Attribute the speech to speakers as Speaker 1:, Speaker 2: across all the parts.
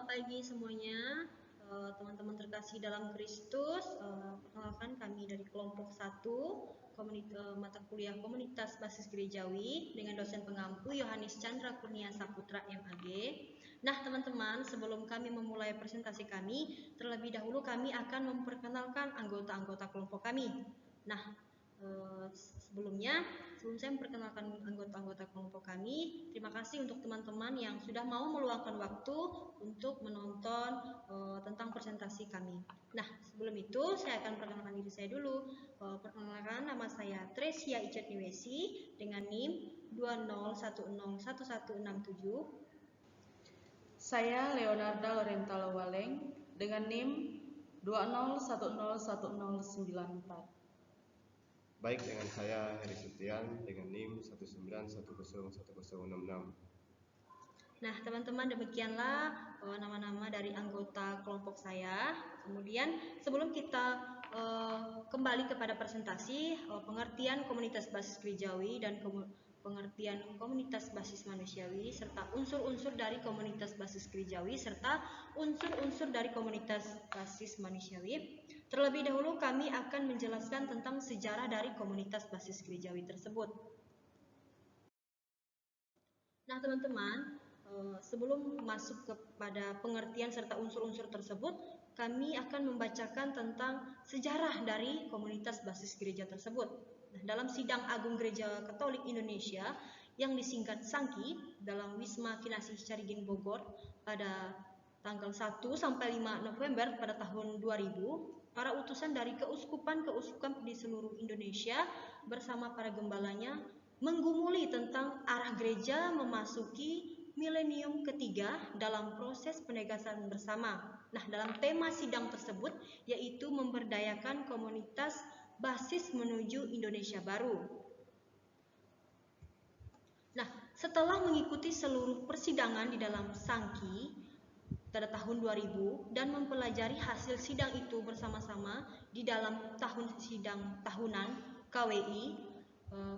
Speaker 1: pagi semuanya, teman-teman terkasih dalam Kristus. Perkenalkan kami dari kelompok 1 mata kuliah Komunitas Basis Gerejawi dengan dosen pengampu Yohanes Chandra Kurnia Saputra MAG. Nah teman-teman, sebelum kami memulai presentasi kami, terlebih dahulu kami akan memperkenalkan anggota-anggota kelompok kami. Nah, sebelum saya memperkenalkan anggota-anggota kelompok kami, terima kasih untuk teman-teman yang sudah mau meluangkan waktu untuk menonton tentang presentasi kami. Nah, sebelum itu saya akan perkenalkan diri saya dulu. Perkenalkan, nama saya Tresia Icet Niwesi dengan NIM 20101167.
Speaker 2: Saya Leonarda Lorenta Lawaleng dengan NIM 20101094.
Speaker 3: Baik, dengan saya Heri Setian dengan NIM 191011066.
Speaker 1: Nah, teman-teman, demikianlah nama-nama dari anggota kelompok saya. Kemudian, sebelum kita kembali kepada presentasi, pengertian komunitas basis gerejawi dan pengertian komunitas basis manusiawi, serta unsur-unsur dari komunitas basis gerejawi, serta unsur-unsur dari komunitas basis manusiawi. Terlebih dahulu kami akan menjelaskan tentang sejarah dari komunitas basis gerejawi tersebut. Nah, teman-teman, sebelum masuk kepada pengertian serta unsur-unsur tersebut, kami akan membacakan tentang sejarah dari komunitas basis gereja tersebut. Nah, dalam Sidang Agung Gereja Katolik Indonesia yang disingkat SANKI dalam Wisma Kinasih Carigin Bogor pada tanggal 1 sampai 5 November pada tahun 2000, para utusan dari keuskupan-keuskupan di seluruh Indonesia bersama para gembalanya menggumuli tentang arah gereja memasuki milenium ketiga dalam proses penegasan bersama. Nah, dalam tema sidang tersebut yaitu memberdayakan komunitas basis menuju Indonesia baru. Nah, setelah mengikuti seluruh persidangan di dalam SANKI pada tahun 2000 dan mempelajari hasil sidang itu bersama-sama di dalam tahun sidang tahunan KWI,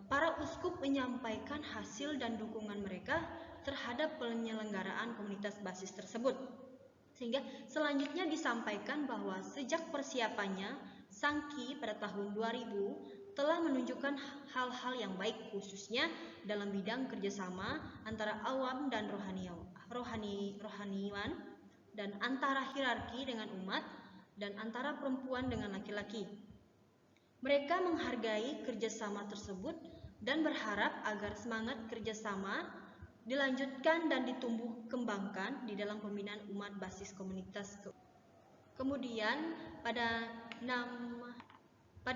Speaker 1: para uskup menyampaikan hasil dan dukungan mereka terhadap penyelenggaraan komunitas basis tersebut. Sehingga selanjutnya disampaikan bahwa sejak persiapannya, SANKI pada tahun 2000 telah menunjukkan hal-hal yang baik khususnya dalam bidang kerjasama antara awam dan rohaniwan, dan antara hierarki dengan umat, dan antara perempuan dengan laki-laki. Mereka menghargai kerjasama tersebut dan berharap agar semangat kerjasama dilanjutkan dan ditumbuh kembangkan di dalam pembinaan umat basis komunitas. Kemudian pada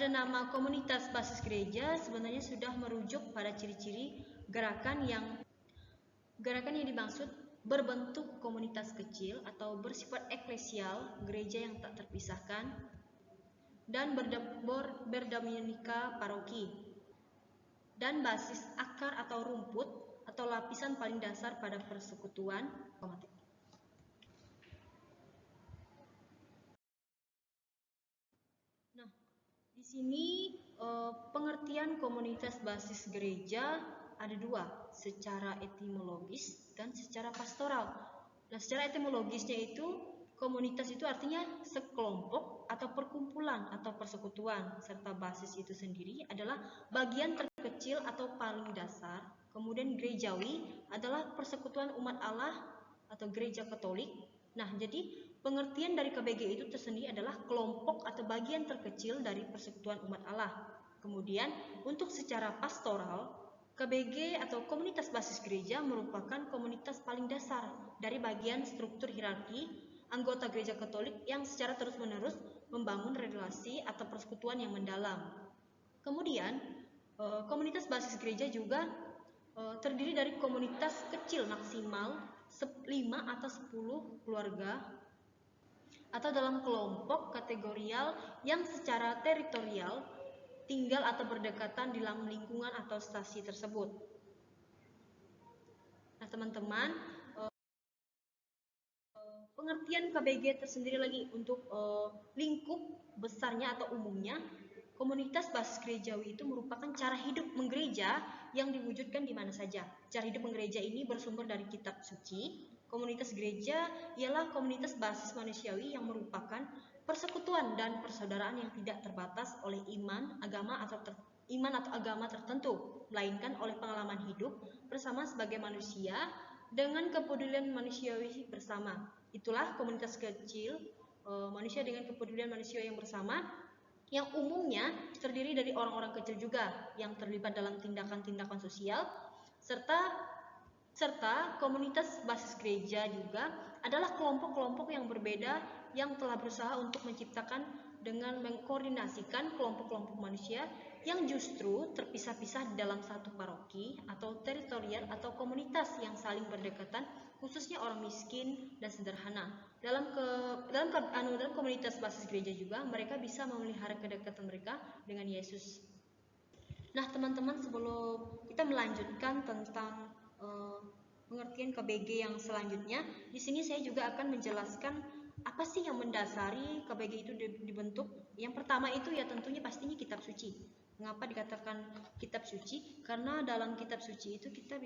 Speaker 1: nama komunitas basis gereja sebenarnya sudah merujuk pada ciri-ciri gerakan yang dimaksud berbentuk komunitas kecil atau bersifat eklesial, gereja yang tak terpisahkan, dan berdominika paroki, dan basis akar atau rumput atau lapisan paling dasar pada persekutuan. Nah, di sini pengertian komunitas basis gereja ada dua, secara etimologis dan secara pastoral. Nah, secara etimologisnya itu komunitas itu artinya sekelompok atau perkumpulan atau persekutuan, serta basis itu sendiri adalah bagian terkecil atau paling dasar. Kemudian gerejawi adalah persekutuan umat Allah atau gereja Katolik. Nah, jadi pengertian dari KBG itu tersendiri adalah kelompok atau bagian terkecil dari persekutuan umat Allah. Kemudian untuk secara pastoral, KBG atau komunitas basis gereja merupakan komunitas paling dasar dari bagian struktur hierarki anggota gereja Katolik yang secara terus-menerus membangun relasi atau persekutuan yang mendalam. Kemudian, komunitas basis gereja juga terdiri dari komunitas kecil maksimal 5 atau 10 keluarga atau dalam kelompok kategorial yang secara teritorial tinggal atau berdekatan di dalam lingkungan atau stasi tersebut. Nah, teman-teman, pengertian KBG tersendiri lagi untuk lingkup besarnya atau umumnya, komunitas basis gerejawi itu merupakan cara hidup menggereja yang diwujudkan di mana saja. Cara hidup menggereja ini bersumber dari kitab suci, Komunitas gereja ialah komunitas basis manusiawi yang merupakan persekutuan dan persaudaraan yang tidak terbatas oleh iman atau agama tertentu, melainkan oleh pengalaman hidup bersama sebagai manusia dengan kepedulian manusiawi bersama. Itulah komunitas kecil, manusia dengan kepedulian manusia yang bersama, yang umumnya terdiri dari orang-orang kecil juga yang terlibat dalam tindakan-tindakan sosial, serta komunitas basis gereja juga adalah kelompok-kelompok yang berbeda yang telah berusaha untuk menciptakan dengan mengkoordinasikan kelompok-kelompok manusia yang justru terpisah-pisah di dalam satu paroki atau teritorial atau komunitas yang saling berdekatan, khususnya orang miskin dan sederhana. Dalam komunitas basis gereja juga mereka bisa memelihara kedekatan mereka dengan Yesus. Nah, teman-teman, sebelum kita melanjutkan tentang pengertian KBG yang selanjutnya, di sini saya juga akan menjelaskan apa sih yang mendasari KBG itu dibentuk. Yang pertama itu ya tentunya pastinya kitab suci. Mengapa dikatakan kitab suci? Karena dalam kitab suci itu kita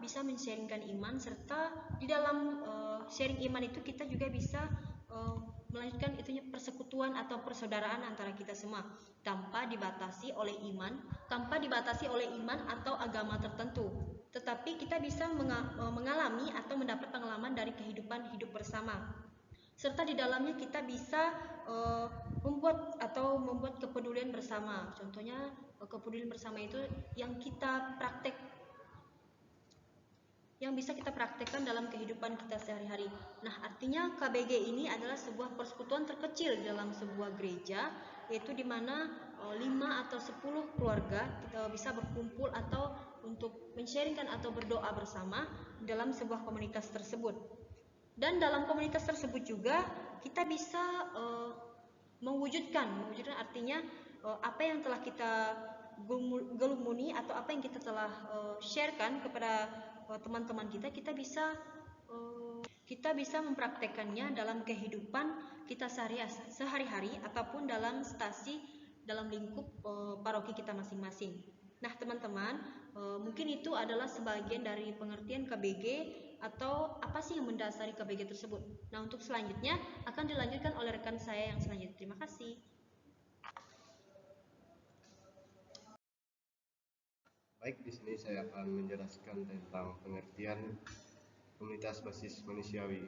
Speaker 1: bisa men-sharingkan iman, serta di dalam sharing iman itu kita juga bisa melanjutkan itunya persekutuan atau persaudaraan antara kita semua tanpa dibatasi oleh iman atau agama tertentu. Tetapi kita bisa mengalami atau mendapat pengalaman dari kehidupan hidup bersama. Serta di dalamnya kita bisa membuat kepedulian bersama. Contohnya kepedulian bersama itu yang bisa kita praktekkan dalam kehidupan kita sehari-hari. Nah, artinya KBG ini adalah sebuah persekutuan terkecil dalam sebuah gereja, yaitu di mana 5 atau 10 keluarga kita bisa berkumpul atau untuk men-sharingkan atau berdoa bersama dalam sebuah komunitas tersebut. Dan dalam komunitas tersebut juga kita bisa mewujudkan artinya apa yang telah kita gelumuni atau apa yang kita telah sharekan kepada teman-teman kita bisa mempraktekannya dalam kehidupan kita sehari-hari ataupun dalam lingkup paroki kita masing-masing. Nah, teman-teman, mungkin itu adalah sebagian dari pengertian KBG atau apa sih yang mendasari KBG tersebut. Nah, untuk selanjutnya akan dilanjutkan oleh rekan saya yang selanjutnya. Terima kasih.
Speaker 3: Baik, di sini saya akan menjelaskan tentang pengertian komunitas basis manusiawi.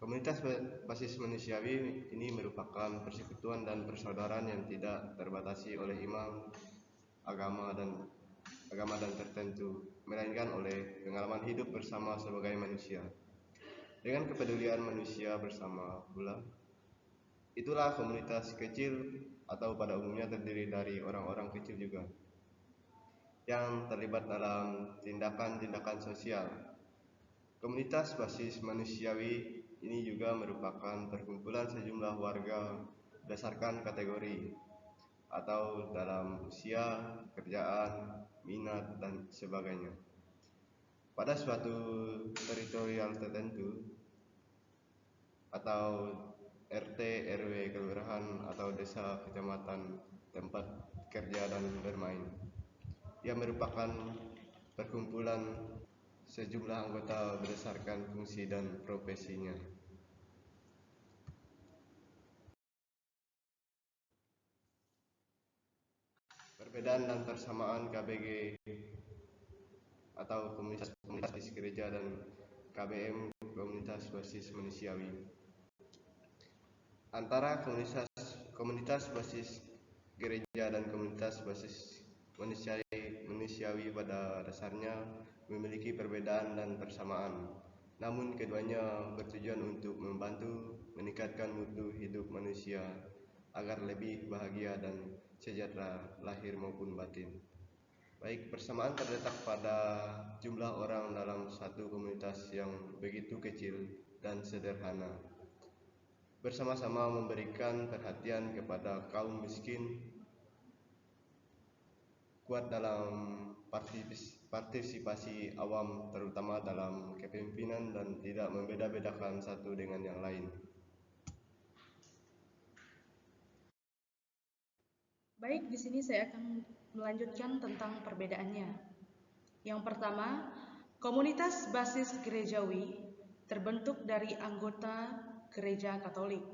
Speaker 3: Komunitas basis manusiawi ini merupakan persekutuan dan persaudaraan yang tidak terbatasi oleh iman, agama dan tertentu, melainkan oleh pengalaman hidup bersama sebagai manusia. Dengan kepedulian manusia bersama pula, itulah komunitas kecil atau pada umumnya terdiri dari orang-orang kecil juga yang terlibat dalam tindakan-tindakan sosial. Komunitas basis manusiawi ini juga merupakan perkumpulan sejumlah warga berdasarkan kategori atau dalam usia, pekerjaan, minat, dan sebagainya. Pada suatu teritorial tertentu atau RT, RW, kelurahan, atau desa, kecamatan, tempat kerja dan bermain. Ia merupakan perkumpulan sejumlah anggota berdasarkan fungsi dan profesinya. Perbedaan dan persamaan KBG atau komunitas basis gereja dan KBM komunitas basis manusiawi. Antara komunitas basis gereja dan komunitas basis manusiawi pada dasarnya memiliki perbedaan dan persamaan. Namun keduanya bertujuan untuk membantu meningkatkan mutu hidup manusia agar lebih bahagia dan sejahtera lahir maupun batin. Baik, persamaan terletak pada jumlah orang dalam satu komunitas yang begitu kecil dan sederhana. Bersama-sama memberikan perhatian kepada kaum miskin, kuat dalam partisipasi awam terutama dalam kepemimpinan dan tidak membeda-bedakan satu dengan yang lain.
Speaker 2: Baik, di sini saya akan melanjutkan tentang perbedaannya. Yang pertama, komunitas basis gerejawi terbentuk dari anggota Gereja Katolik.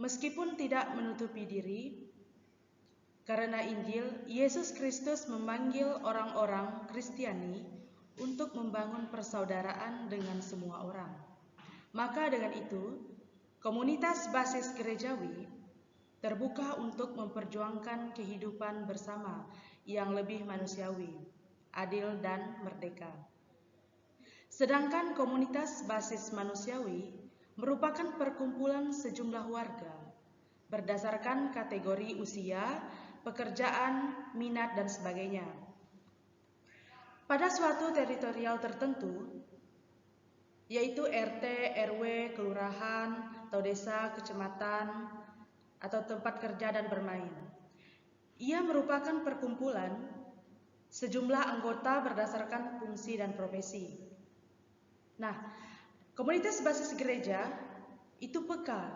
Speaker 2: Meskipun tidak menutupi diri, karena Injil, Yesus Kristus memanggil orang-orang Kristiani untuk membangun persaudaraan dengan semua orang. Maka dengan itu, komunitas basis gerejawi terbuka untuk memperjuangkan kehidupan bersama yang lebih manusiawi, adil dan merdeka. Sedangkan komunitas basis manusiawi merupakan perkumpulan sejumlah warga berdasarkan kategori usia, pekerjaan, minat, dan sebagainya. Pada suatu teritorial tertentu, yaitu RT, RW, kelurahan, atau desa, kecamatan, atau tempat kerja dan bermain. Ia merupakan perkumpulan sejumlah anggota berdasarkan fungsi dan profesi. Nah, komunitas basis gereja itu peka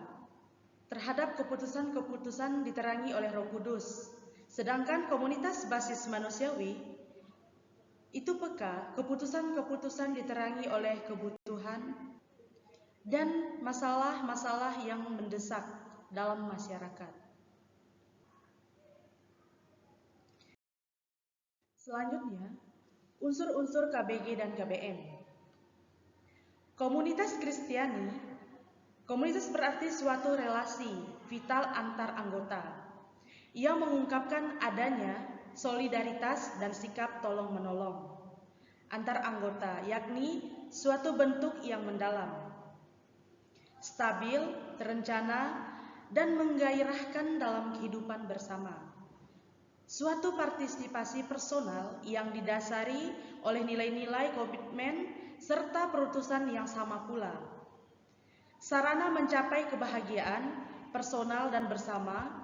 Speaker 2: terhadap keputusan-keputusan diterangi oleh Roh Kudus. Sedangkan komunitas basis manusiawi itu peka keputusan-keputusan diterangi oleh kebutuhan dan masalah-masalah yang mendesak dalam masyarakat. Selanjutnya, unsur-unsur KBG dan KBM. Komunitas Kristiani, komunitas berarti suatu relasi vital antar anggota yang mengungkapkan adanya solidaritas dan sikap tolong-menolong antar anggota, yakni suatu bentuk yang mendalam, stabil, terencana, dan menggairahkan dalam kehidupan bersama. Suatu partisipasi personal yang didasari oleh nilai-nilai komitmen serta perutusan yang sama pula. Sarana mencapai kebahagiaan personal dan bersama,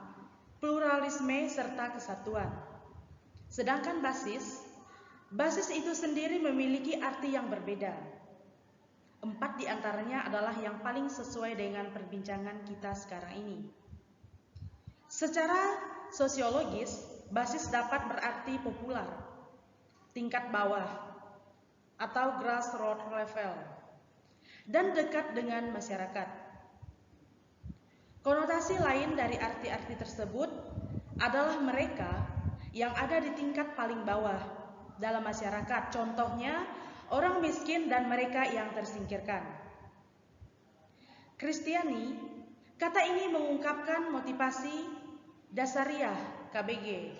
Speaker 2: pluralisme serta kesatuan. Sedangkan basis itu sendiri memiliki arti yang berbeda. 4 di antaranya adalah yang paling sesuai dengan perbincangan kita sekarang ini. Secara sosiologis, basis dapat berarti populer, tingkat bawah, atau grassroots level, dan dekat dengan masyarakat. Konotasi lain dari arti-arti tersebut adalah mereka yang ada di tingkat paling bawah dalam masyarakat, contohnya orang miskin dan mereka yang tersingkirkan. Kristiani, kata ini mengungkapkan motivasi dasariah KBG,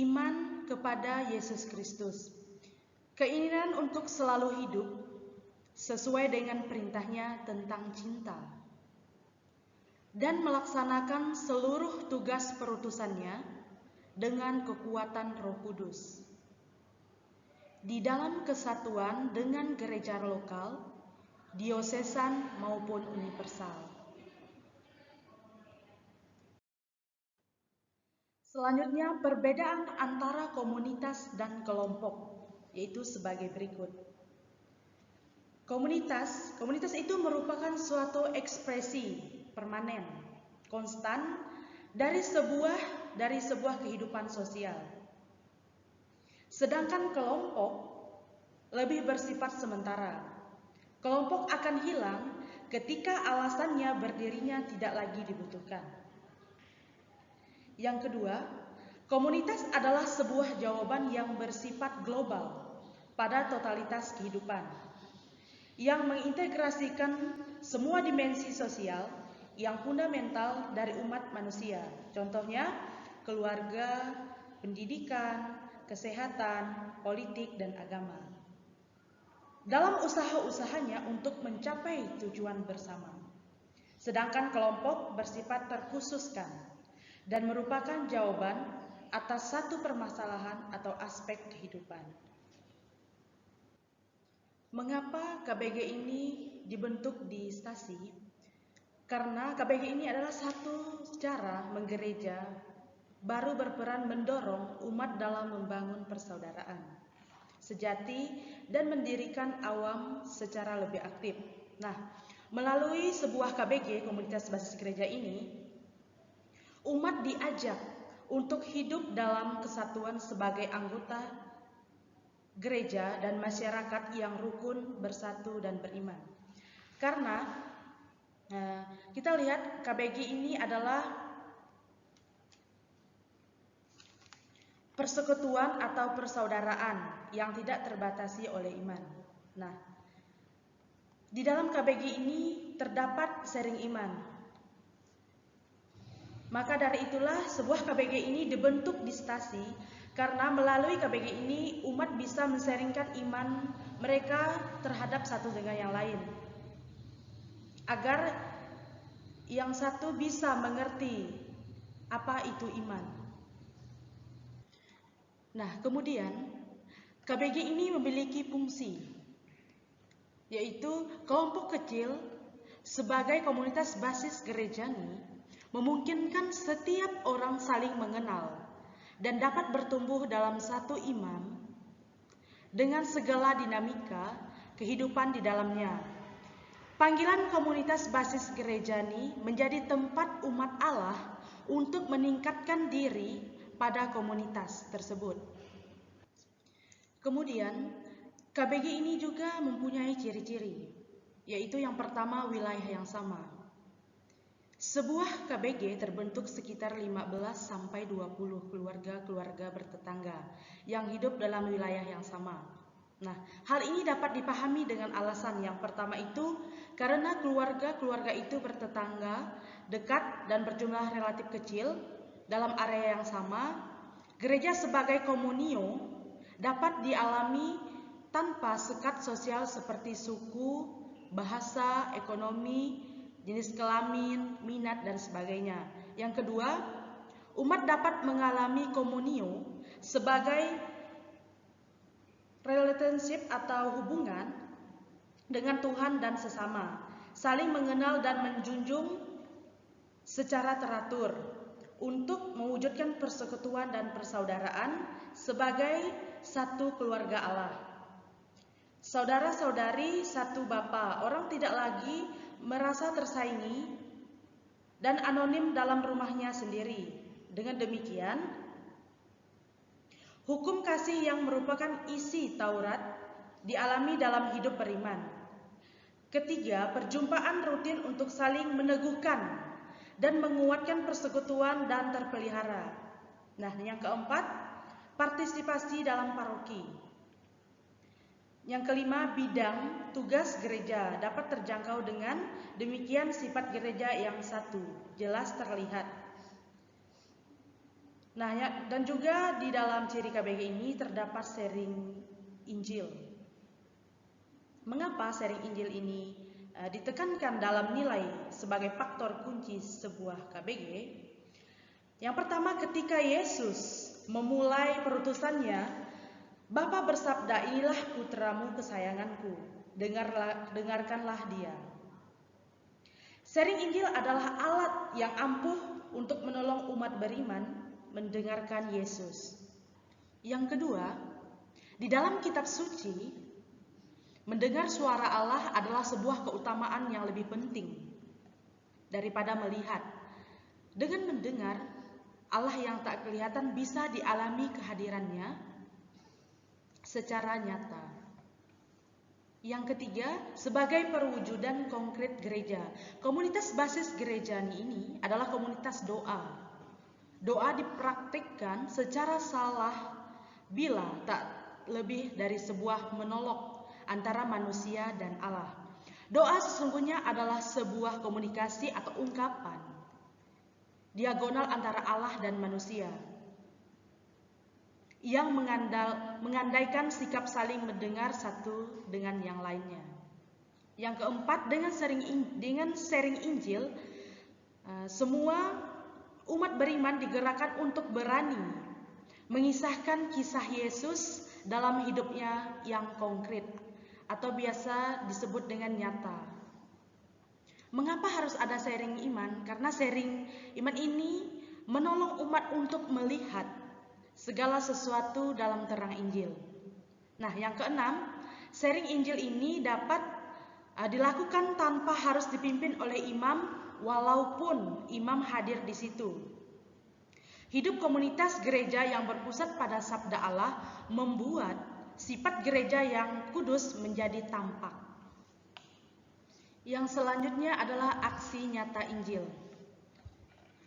Speaker 2: iman kepada Yesus Kristus, keinginan untuk selalu hidup sesuai dengan perintahnya tentang cinta, dan melaksanakan seluruh tugas perutusannya dengan kekuatan Roh Kudus di dalam kesatuan dengan gereja lokal, diosesan maupun universal. Selanjutnya, perbedaan antara komunitas dan kelompok, yaitu sebagai berikut. Komunitas itu merupakan suatu ekspresi permanen, konstan dari sebuah kehidupan sosial. Sedangkan kelompok lebih bersifat sementara. Kelompok akan hilang ketika alasannya berdirinya tidak lagi dibutuhkan. Yang kedua, komunitas adalah sebuah jawaban yang bersifat global pada totalitas kehidupan, yang mengintegrasikan semua dimensi sosial yang fundamental dari umat manusia. Contohnya, keluarga, pendidikan, kesehatan, politik, dan agama. Dalam usaha-usahanya untuk mencapai tujuan bersama. Sedangkan kelompok bersifat terkhususkan dan merupakan jawaban atas satu permasalahan atau aspek kehidupan. Mengapa KBG ini dibentuk di stasi? Karena KBG ini adalah satu cara menggereja baru berperan mendorong umat dalam membangun persaudaraan sejati dan mendirikan awam secara lebih aktif. Nah, melalui sebuah KBG, komunitas basis gereja ini, umat diajak untuk hidup dalam kesatuan sebagai anggota gereja dan masyarakat yang rukun, bersatu, dan beriman. Karena kita lihat KBG ini adalah persekutuan atau persaudaraan yang tidak terbatasi oleh iman. Nah, di dalam KBG ini terdapat sharing iman. Maka dari itulah sebuah KBG ini dibentuk di stasi, karena melalui KBG ini umat bisa men-sharingkan iman mereka terhadap satu dengan yang lain, agar yang satu bisa mengerti apa itu iman. Nah, kemudian KBG ini memiliki fungsi, yaitu kelompok kecil sebagai komunitas basis gerejani memungkinkan setiap orang saling mengenal dan dapat bertumbuh dalam satu iman dengan segala dinamika kehidupan di dalamnya. Panggilan komunitas basis gerejani menjadi tempat umat Allah untuk meningkatkan diri pada komunitas tersebut. Kemudian, KBG ini juga mempunyai ciri-ciri, yaitu yang pertama, wilayah yang sama. Sebuah KBG terbentuk sekitar 15-20 keluarga-keluarga bertetangga yang hidup dalam wilayah yang sama. Nah, hal ini dapat dipahami dengan alasan yang pertama itu karena keluarga-keluarga itu bertetangga, dekat dan berjumlah relatif kecil dalam area yang sama. Gereja sebagai komunio dapat dialami tanpa sekat sosial seperti suku, bahasa, ekonomi, jenis kelamin, minat, dan sebagainya. Yang kedua, umat dapat mengalami komunio sebagai relationship atau hubungan dengan Tuhan dan sesama, saling mengenal dan menjunjung secara teratur untuk mewujudkan persekutuan dan persaudaraan sebagai satu keluarga Allah. Saudara-saudari satu Bapa, orang tidak lagi merasa tersaingi dan anonim dalam rumahnya sendiri. Dengan demikian, hukum kasih yang merupakan isi Taurat dialami dalam hidup beriman. Ketiga, perjumpaan rutin untuk saling meneguhkan dan menguatkan persekutuan dan terpelihara. Nah, yang keempat, partisipasi dalam paroki. Yang kelima, bidang tugas gereja dapat terjangkau dengan demikian sifat gereja yang satu, jelas terlihat. Nah, dan juga di dalam ciri KBG ini terdapat sharing Injil. Mengapa sharing Injil ini ditekankan dalam nilai sebagai faktor kunci sebuah KBG? Yang pertama, ketika Yesus memulai perutusannya, Bapa bersabda, inilah putramu kesayanganku, dengarkanlah dia. Sharing Injil adalah alat yang ampuh untuk menolong umat beriman mendengarkan Yesus. Yang kedua, di dalam kitab suci, mendengar suara Allah adalah sebuah keutamaan yang lebih penting daripada melihat. Dengan mendengar, Allah yang tak kelihatan bisa dialami kehadirannya secara nyata. Yang ketiga, sebagai perwujudan konkret gereja. Komunitas basis gereja ini adalah komunitas doa. Doa dipraktikkan secara salah bila tak lebih dari sebuah monolog antara manusia dan Allah. Doa sesungguhnya adalah sebuah komunikasi atau ungkapan diagonal antara Allah dan manusia yang mengandaikan sikap saling mendengar satu dengan yang lainnya. Yang keempat, dengan sharing Injil, semua umat beriman digerakkan untuk berani mengisahkan kisah Yesus dalam hidupnya yang konkret atau biasa disebut dengan nyata. Mengapa harus ada sharing iman? Karena sharing iman ini menolong umat untuk melihat segala sesuatu dalam terang Injil. Nah, yang keenam, sharing Injil ini dapat dilakukan tanpa harus dipimpin oleh imam, walaupun imam hadir di situ. Hidup komunitas gereja yang berpusat pada sabda Allah membuat sifat gereja yang kudus menjadi tampak. Yang selanjutnya adalah aksi nyata Injil.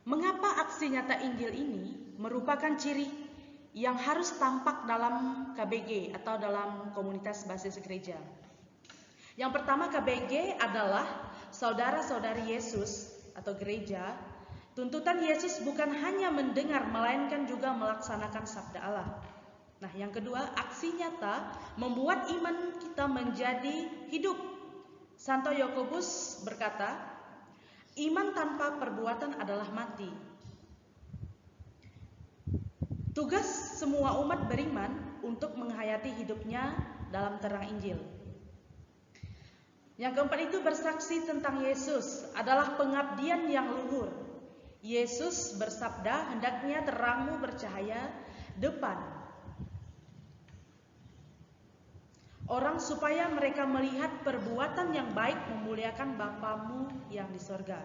Speaker 2: Mengapa aksi nyata Injil ini merupakan ciri yang harus tampak dalam KBG atau dalam komunitas basis gereja? Yang pertama, KBG adalah saudara-saudari Yesus atau gereja. Tuntutan Yesus bukan hanya mendengar, melainkan juga melaksanakan sabda Allah. Nah, yang kedua, aksi nyata membuat iman kita menjadi hidup. Santo Yakobus berkata, iman tanpa perbuatan adalah mati. Tugas semua umat beriman untuk menghayati hidupnya dalam terang Injil. Yang keempat itu bersaksi tentang Yesus adalah pengabdian yang luhur. Yesus bersabda, hendaknya terangmu bercahaya depan orang supaya mereka melihat perbuatan yang baik memuliakan Bapamu yang di sorga.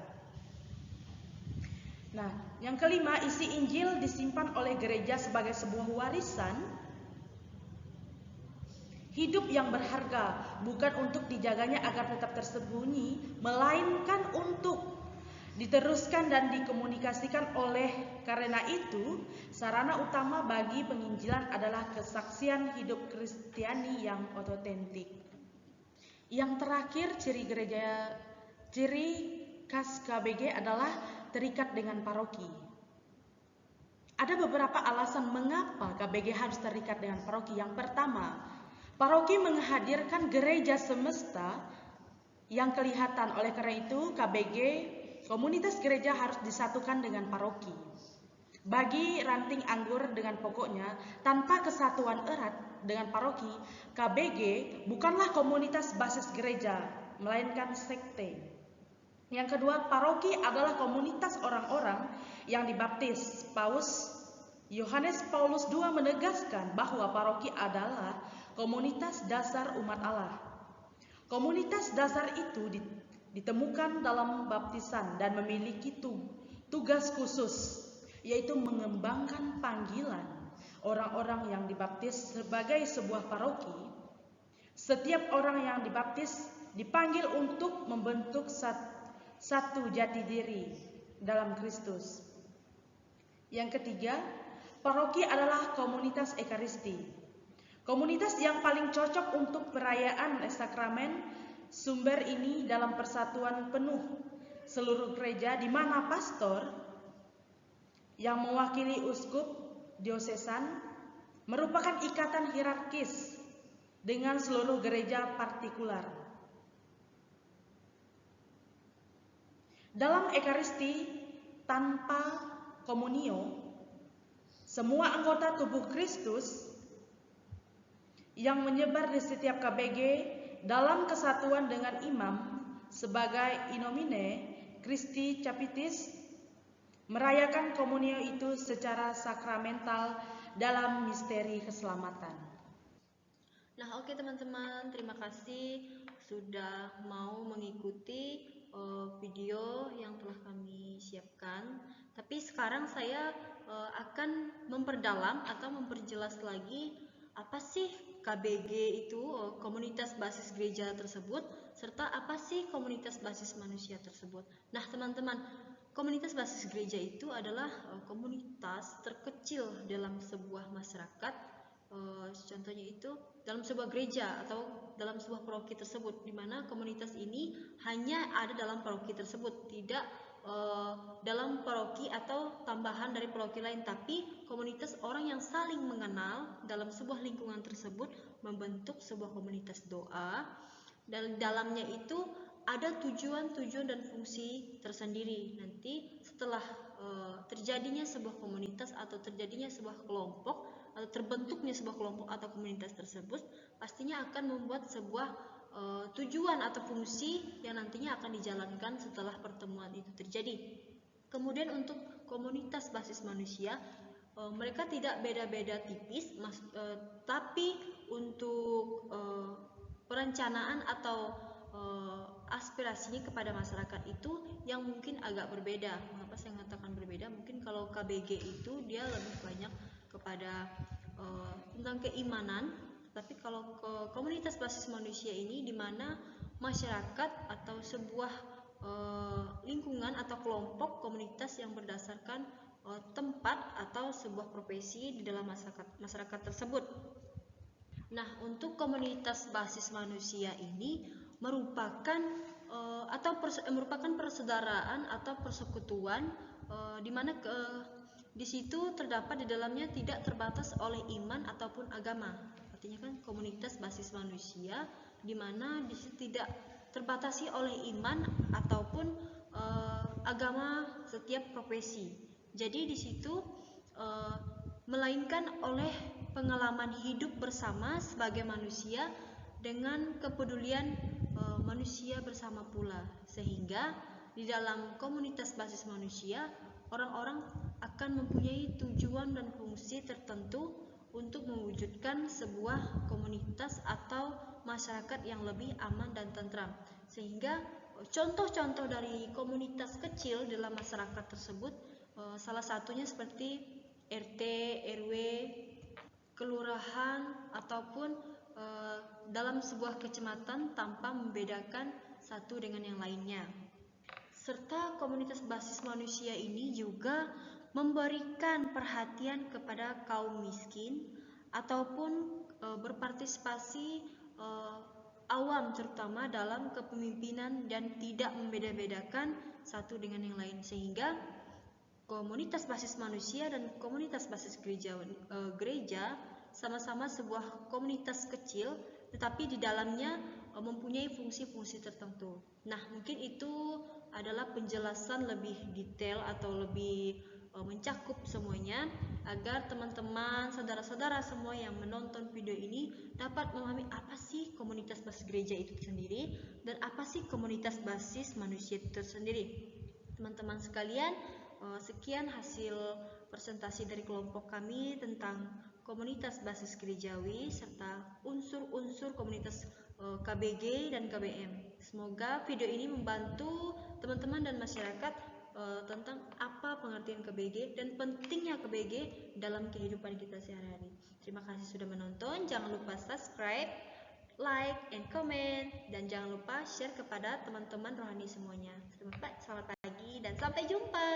Speaker 2: Nah, yang kelima, isi Injil disimpan oleh gereja sebagai sebuah warisan hidup yang berharga, bukan untuk dijaganya agar tetap tersembunyi, melainkan untuk diteruskan dan dikomunikasikan. Oleh karena itu, sarana utama bagi penginjilan adalah kesaksian hidup Kristiani yang otentik. Yang terakhir, ciri khas KBG adalah terikat dengan paroki. Ada beberapa alasan mengapa KBG harus terikat dengan paroki. Yang pertama, paroki menghadirkan gereja semesta yang kelihatan. Oleh karena itu, KBG, komunitas gereja, harus disatukan dengan paroki. Bagi ranting anggur dengan pokoknya, tanpa kesatuan erat dengan paroki, KBG bukanlah komunitas basis gereja, melainkan sekte. Yang kedua, paroki adalah komunitas orang-orang yang dibaptis. Yohanes Paulus II menegaskan bahwa paroki adalah komunitas dasar umat Allah. Komunitas dasar itu ditemukan dalam baptisan dan memiliki tugas khusus, yaitu mengembangkan panggilan orang-orang yang dibaptis sebagai sebuah paroki. Setiap orang yang dibaptis dipanggil untuk membentuk satu jati diri dalam Kristus. Yang ketiga, paroki adalah komunitas ekaristi. Komunitas yang paling cocok untuk perayaan sakramen. Sumber ini dalam persatuan penuh seluruh gereja, di mana pastor yang mewakili uskup diosesan merupakan ikatan hierarkis dengan seluruh gereja partikular. Dalam ekaristi tanpa komunio, semua anggota tubuh Kristus yang menyebar di setiap KBG dalam kesatuan dengan imam sebagai inomine Christi Capitis merayakan komunio itu secara sakramental dalam misteri keselamatan.
Speaker 1: Nah, oke teman-teman, terima kasih sudah mau mengikuti video yang telah kami siapkan. Tapi sekarang saya akan memperdalam atau memperjelas lagi apa sih KBG itu, komunitas basis gereja tersebut, serta apa sih komunitas basis manusia tersebut. Nah teman-teman, komunitas basis gereja itu adalah komunitas terkecil dalam sebuah masyarakat. Contohnya itu dalam sebuah gereja atau dalam sebuah paroki tersebut, di mana komunitas ini hanya ada dalam paroki tersebut, tidak dalam paroki atau tambahan dari paroki lain, tapi komunitas orang yang saling mengenal dalam sebuah lingkungan tersebut membentuk sebuah komunitas doa, dan dalamnya itu ada tujuan-tujuan dan fungsi tersendiri. Nanti setelah terjadinya sebuah komunitas atau terjadinya sebuah kelompok atau terbentuknya sebuah kelompok atau komunitas tersebut, pastinya akan membuat sebuah tujuan atau fungsi yang nantinya akan dijalankan setelah pertemuan itu terjadi. Kemudian untuk komunitas basis manusia, mereka tidak beda-beda tipis, tapi untuk perencanaan atau aspirasinya kepada masyarakat itu yang mungkin agak berbeda. Mengapa saya mengatakan berbeda? Mungkin kalau KBG itu dia lebih banyak kepada tentang keimanan, tapi kalau ke komunitas basis manusia ini di mana masyarakat atau sebuah lingkungan atau kelompok komunitas yang berdasarkan tempat atau sebuah profesi di dalam masyarakat tersebut. Nah, untuk komunitas basis manusia ini merupakan merupakan persaudaraan atau persekutuan di mana di situ terdapat di dalamnya tidak terbatas oleh iman ataupun agama. Artinya kan komunitas basis manusia di mana di situ tidak terbatasi oleh iman ataupun agama setiap profesi. Jadi di situ melainkan oleh pengalaman hidup bersama sebagai manusia dengan kepedulian manusia bersama pula, sehingga di dalam komunitas basis manusia orang-orang akan mempunyai tujuan dan fungsi tertentu untuk mewujudkan sebuah komunitas atau masyarakat yang lebih aman dan tentram. Sehingga contoh-contoh dari komunitas kecil dalam masyarakat tersebut salah satunya seperti RT, RW, kelurahan ataupun dalam sebuah kecamatan tanpa membedakan satu dengan yang lainnya. Serta komunitas basis manusia ini juga memberikan perhatian kepada kaum miskin ataupun berpartisipasi awam terutama dalam kepemimpinan dan tidak membeda-bedakan satu dengan yang lain, sehingga komunitas basis manusia dan komunitas basis gereja sama-sama sebuah komunitas kecil tetapi di dalamnya mempunyai fungsi-fungsi tertentu. Nah, mungkin itu adalah penjelasan lebih detail atau lebih mencakup semuanya agar teman-teman, saudara-saudara semua yang menonton video ini dapat memahami apa sih komunitas basis gereja itu sendiri dan apa sih komunitas basis manusia itu sendiri. Teman-teman sekalian, sekian hasil presentasi dari kelompok kami tentang komunitas basis gerejawi serta unsur-unsur komunitas KBG dan KBM. Semoga video ini membantu teman-teman dan masyarakat tentang apa pengertian KBG dan pentingnya KBG dalam kehidupan kita sehari-hari. Terima kasih sudah menonton. Jangan lupa subscribe, like, and comment, dan jangan lupa share kepada teman-teman rohani semuanya. Selamat pagi dan sampai jumpa.